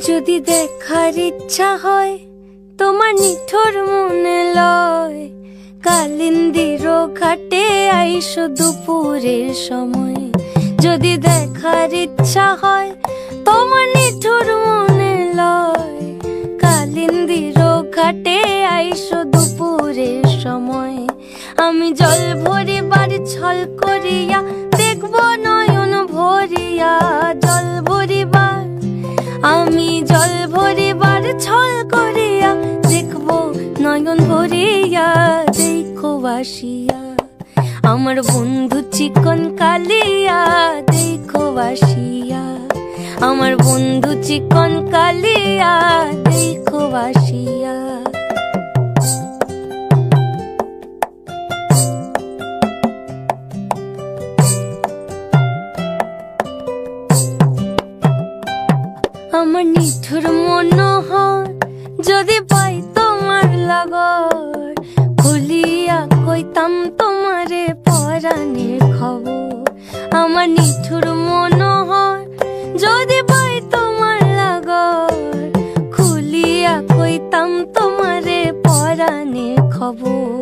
যদি দেখার ইচ্ছা হয় তোমার নিঠুর মনে লয়, কালিন্দির ঘাটে আইসো দুপুরের সময়। যদি দেখার ইচ্ছা হয় তোমার নিঠুর মনে লয়, কালিন্দির ঘাটে আইসো দুপুরের সময়। আমি জল ভরিবার ছল করিয়া দেখব নয়ন ভরিয়া, জল ভরিবার আমি জল ভরিবার ছল করিয়া দেখব নয়ন ভরিয়া। দেখো বাসিয়া আমার বন্ধু চিকন কালিয়া, দেখো বাসিয়া আমার বন্ধু চিকন কালিয়া, দেখো বাসিয়া। আমার নিঠুর মনোহর যদি পাই তোমার লাগর, খুলিয়া কইতাম তোমারে পরাণের খবর। আমার নিঠুর মনোহর যদি পাই তোমার লাগর, খুলিয়া কইতাম তোমারে পরাণের খবর।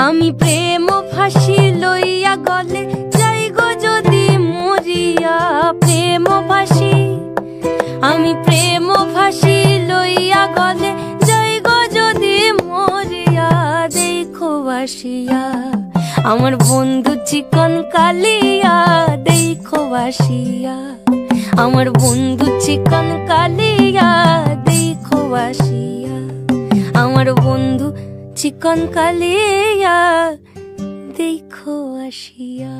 আমি প্রেম ফাঁসি লইয়া গলে যাই গো যদি মরিয়া, প্রেম ফাঁসি আমি প্রেম ফাঁসি লইয়া গলে যাই গো যদি মরিয়া। দেখো বাসিয়া আমার বন্ধু চিকন কালিয়া, দেখো বাসিয়া আমার বন্ধু চিকন কালিয়া, দেখো বাসিয়া আমার বন্ধু চিকন কালিয়া, দেখো বাসিয়া।